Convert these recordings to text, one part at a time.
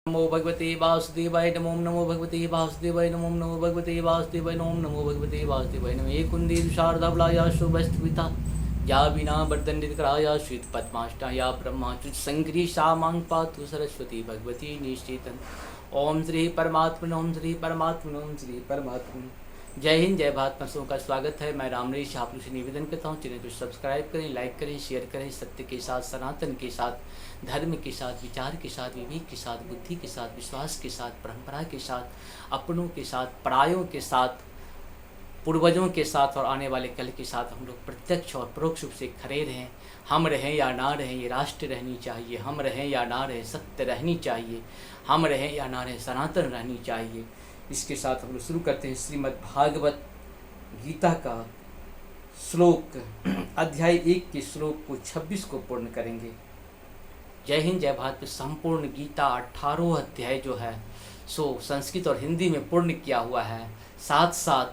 नमो भगवते वासुदेवाय नमो भगवते वासुदेवाय नमो भगवते वासुदेवाय नमो भगवते वासुदेवाय नमः। एक कुंदी शारदाबलाया शुभस्तविता या बिना वर्धन्यकराया श्वेत पद्माष्टा या ब्रह्माच्युत संग्री सा मांग पातु सरस्वती भगवती निश्चितन। ओम श्री परमात्मन ओम श्री परमात्मन ओम श्री परमात्मन। जय हिंद जय भारत। नर्सों का स्वागत है। मैं रामरेश आप लोग से निवेदन करता हूँ, चैनल को सब्सक्राइब करें, लाइक करें, शेयर करें। सत्य के साथ, सनातन के साथ, धर्म के साथ, विचार के साथ, विवेक के साथ, बुद्धि के साथ, विश्वास के साथ, परंपरा के साथ, अपनों के साथ, परायों के साथ, पूर्वजों के साथ और आने वाले कल के साथ हम लोग प्रत्यक्ष और परोक्ष रूप से खड़े रहें। हम रहें या ना रहें, ये राष्ट्र रहनी चाहिए। हम रहें या ना रहें, सत्य रहनी चाहिए। हम रहें या ना रहें, सनातन रहनी चाहिए। इसके साथ हम लोग शुरू करते हैं श्रीमद् भागवत गीता का श्लोक अध्याय 1 के श्लोक को 26 को पूर्ण करेंगे। जय हिंद जय भारत। संपूर्ण गीता 18 अध्याय जो है सो संस्कृत और हिंदी में पूर्ण किया हुआ है। साथ साथ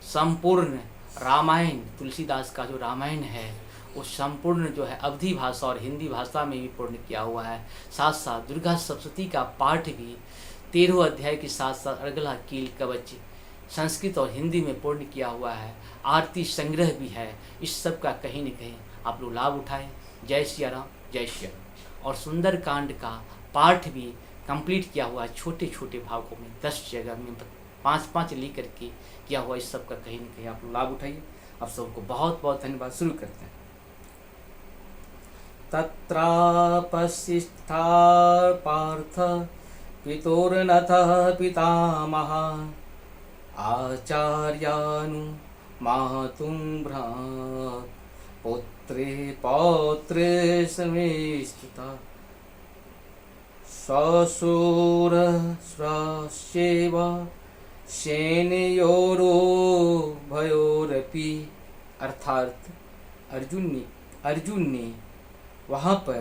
संपूर्ण रामायण, तुलसीदास का जो रामायण है वो संपूर्ण जो है अवधी भाषा और हिंदी भाषा में भी पूर्ण किया हुआ है। साथ साथ दुर्गा सप्तशती का पाठ भी 13 अध्याय के साथ साथ अर्गला कील कवच संस्कृत और हिंदी में पूर्ण किया हुआ है। आरती संग्रह भी है। इस सब का कहीं न कहीं आप लोग लाभ उठाएं। जय सिया राम, जय सिया राम। और सुंदर कांड का पाठ भी कंप्लीट किया हुआ है छोटे छोटे भागों में, 10 जगह में 5-5 लिख करके किया हुआ। इस सब का कहीं न कहीं आप लोग लाभ उठाइए। आप सबको बहुत बहुत धन्यवाद। शुरू करते हैं। तत्रापस्थिता पार्थ पितुर्नथः पितामह आचार्यानु मातुं भ्रात् पुत्रे पौत्रे समेस्तुता ससुरस्वस्यैव सेनयोरुभयोरपि। अर्थात अर्जुन ने वहाँ पर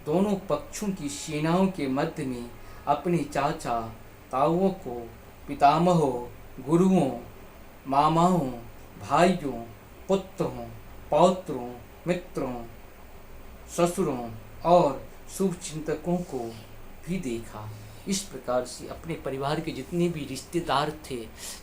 दोनों पक्षों की सेनाओं के मध्य में अपने चाचा ताऊओं को, पितामहों, गुरुओं, मामाओं, भाइयों, पुत्रों, पौत्रों, मित्रों, ससुरों और शुभचिंतकों को भी देखा। इस प्रकार से अपने परिवार के जितने भी रिश्तेदार थे,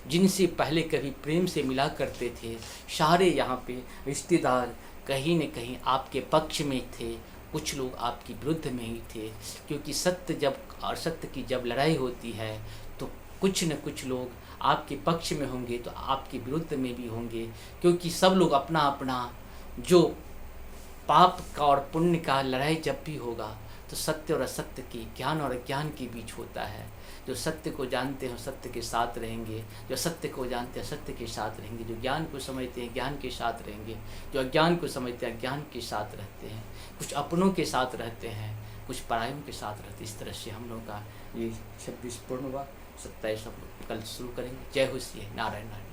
जिनसे पहले कभी प्रेम से मिला करते थे, सारे यहाँ पे रिश्तेदार कहीं न कहीं आपके पक्ष में थे। कुछ लोग आपके विरुद्ध में ही थे, क्योंकि सत्य जब और सत्य की जब लड़ाई होती है तो कुछ न कुछ लोग आपके पक्ष में होंगे तो आपके विरुद्ध में भी होंगे, क्योंकि सब लोग अपना अपना जो पाप का और पुण्य का लड़ाई जब भी होगा तो सत्य और असत्य की, ज्ञान और अज्ञान के बीच होता है। जो सत्य को जानते हैं सत्य के साथ रहेंगे, जो सत्य को जानते हैं सत्य के साथ रहेंगे, जो ज्ञान को समझते हैं ज्ञान के साथ रहेंगे, जो अज्ञान को समझते हैं ज्ञान के साथ रहते हैं। कुछ अपनों के साथ रहते हैं, कुछ परायों के साथ रहते हैं। इस तरह से हम लोगों का ये 26 पूर्ण हुआ। 27 हम लोग कल शुरू करेंगे। जय हो श्री नारायण नारायण।